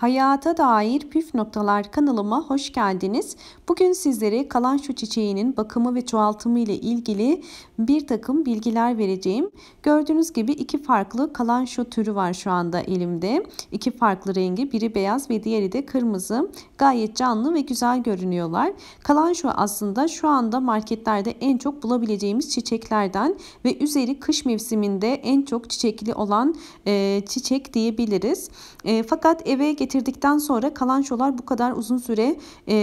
Hayata dair püf noktalar kanalıma hoş geldiniz. Bugün sizlere kalanço çiçeğinin bakımı ve çoğaltımı ile ilgili bir takım bilgiler vereceğim. Gördüğünüz gibi iki farklı kalanço türü var şu anda elimde. İki farklı rengi, biri beyaz ve diğeri de kırmızı. Gayet canlı ve güzel görünüyorlar. Kalanço aslında şu anda marketlerde en çok bulabileceğimiz çiçeklerden ve üzeri kış mevsiminde en çok çiçekli olan çiçek diyebiliriz. Fakat eve getirdikten sonra kalançolar bu kadar uzun süre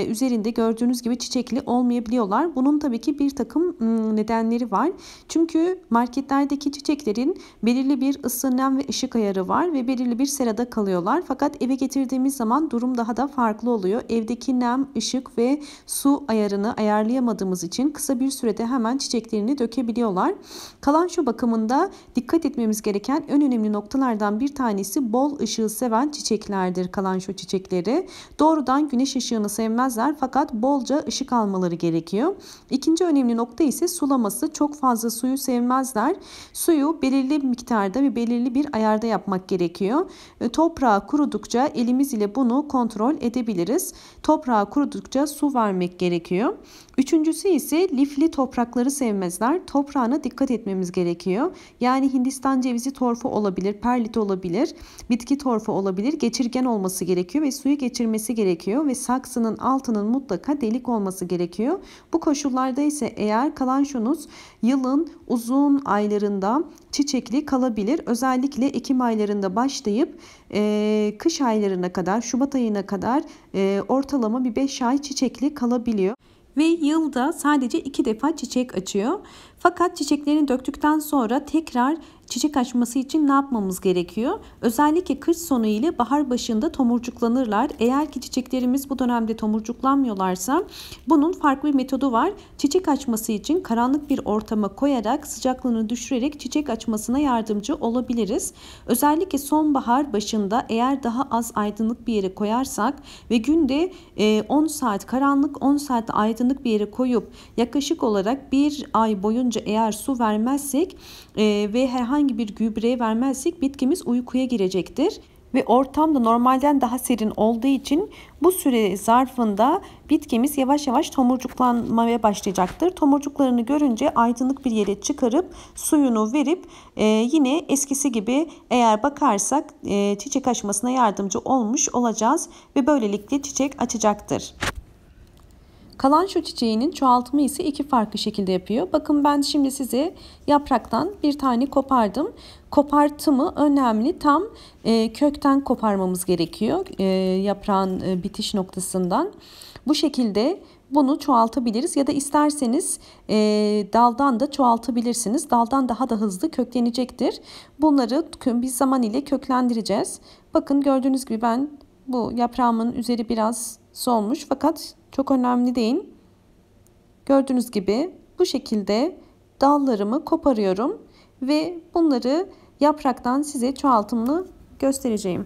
üzerinde gördüğünüz gibi çiçekli olmayabiliyorlar. Bunun tabii ki bir takım nedenleri var. Çünkü marketlerdeki çiçeklerin belirli bir ısı, nem ve ışık ayarı var ve belirli bir serada kalıyorlar. Fakat eve getirdiğimiz zaman durum daha da farklı oluyor. Evdeki nem, ışık ve su ayarını ayarlayamadığımız için kısa bir sürede hemen çiçeklerini dökebiliyorlar. Kalanço bakımında dikkat etmemiz gereken en önemli noktalardan bir tanesi bol ışığı seven çiçeklerdir kalanço çiçekleri. Doğrudan güneş ışığını sevmezler fakat bolca ışık almaları gerekiyor. İkinci önemli nokta ise sulaması. Çok fazla suyu sevmezler. Suyu belirli miktarda ve belirli bir ayarda yapmak gerekiyor. Toprağı kurudukça elimiz ile bunu kontrol edebiliriz. Toprağı kurudukça su vermek gerekiyor. Üçüncüsü ise lifli toprakları sevmezler. Toprağına dikkat etmemiz gerekiyor. Yani Hindistan cevizi torfu olabilir, perlit olabilir, bitki torfu olabilir, geçirgen olması gerekiyor ve suyu geçirmesi gerekiyor ve saksının altının mutlaka delik olması gerekiyor. Bu koşullarda ise eğer kalançonuz yılın uzun aylarında çiçekli kalabilir. Özellikle Ekim aylarında başlayıp kış aylarına kadar, Şubat ayına kadar ortalama bir 5 ay çiçekli kalabiliyor. Ve yılda sadece 2 defa çiçek açıyor. Fakat çiçeklerini döktükten sonra tekrar çiçek açması için ne yapmamız gerekiyor? Özellikle kış sonu ile bahar başında tomurcuklanırlar. Eğer ki çiçeklerimiz bu dönemde tomurcuklanmıyorlarsa bunun farklı bir metodu var. Çiçek açması için karanlık bir ortama koyarak sıcaklığını düşürerek çiçek açmasına yardımcı olabiliriz. Özellikle sonbahar başında eğer daha az aydınlık bir yere koyarsak ve günde 10 saat karanlık 10 saat aydınlık bir yere koyup yaklaşık olarak bir ay boyunca eğer su vermezsek ve herhangi bir gübre vermezsek bitkimiz uykuya girecektir. Ve ortam da normalden daha serin olduğu için bu süre zarfında bitkimiz yavaş yavaş tomurcuklanmaya başlayacaktır. Tomurcuklarını görünce aydınlık bir yere çıkarıp suyunu verip yine eskisi gibi eğer bakarsak çiçek açmasına yardımcı olmuş olacağız ve böylelikle çiçek açacaktır. Kalanço çiçeğinin çoğaltımı ise iki farklı şekilde yapıyor. Bakın ben şimdi size yapraktan bir tane kopardım. Kopartımı önemli. Tam kökten koparmamız gerekiyor. Yaprağın bitiş noktasından. Bu şekilde bunu çoğaltabiliriz ya da isterseniz daldan da çoğaltabilirsiniz. Daldan daha da hızlı köklenecektir. Bunları biz zaman ile köklendireceğiz. Bakın gördüğünüz gibi ben bu yaprağımın üzeri biraz solmuş fakat çok önemli değil. Gördüğünüz gibi bu şekilde dallarımı koparıyorum ve bunları yapraktan size çoğaltımını göstereceğim.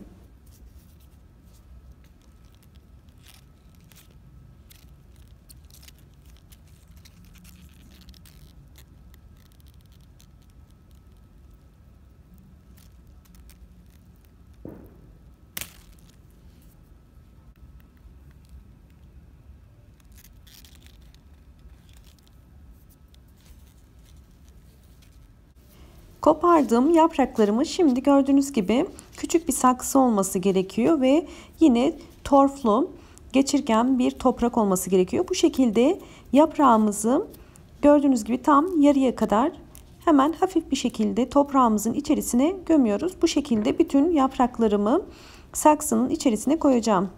Kopardığım yapraklarımı şimdi gördüğünüz gibi küçük bir saksı olması gerekiyor ve yine torflu geçirgen bir toprak olması gerekiyor. Bu şekilde yaprağımızı gördüğünüz gibi tam yarıya kadar hemen hafif bir şekilde toprağımızın içerisine gömüyoruz. Bu şekilde bütün yapraklarımı saksının içerisine koyacağım.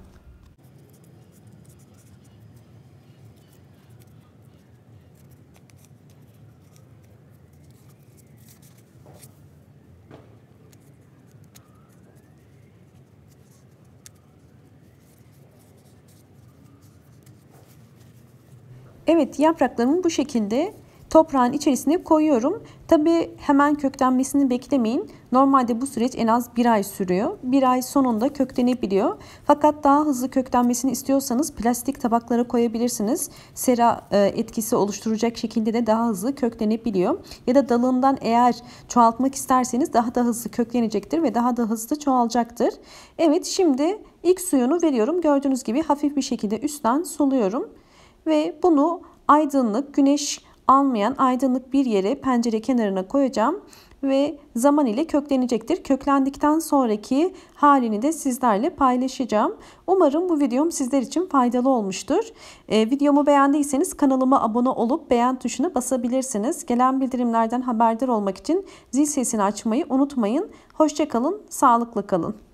Evet, yapraklarımı bu şekilde toprağın içerisine koyuyorum. Tabii hemen köklenmesini beklemeyin. Normalde bu süreç en az 1 ay sürüyor. 1 ay sonunda köklenebiliyor. Fakat daha hızlı köklenmesini istiyorsanız plastik tabaklara koyabilirsiniz. Sera etkisi oluşturacak şekilde de daha hızlı köklenebiliyor. Ya da dalından eğer çoğaltmak isterseniz daha da hızlı köklenecektir ve daha da hızlı çoğalacaktır. Evet, şimdi İlk suyunu veriyorum. Gördüğünüz gibi hafif bir şekilde üstten suluyorum. Ve bunu aydınlık, güneş almayan aydınlık bir yere, pencere kenarına koyacağım. Ve zaman ile köklenecektir. Köklendikten sonraki halini de sizlerle paylaşacağım. Umarım bu videom sizler için faydalı olmuştur. Videomu beğendiyseniz kanalıma abone olup beğen tuşuna basabilirsiniz. Gelen bildirimlerden haberdar olmak için zil sesini açmayı unutmayın. Hoşça kalın, sağlıklı kalın.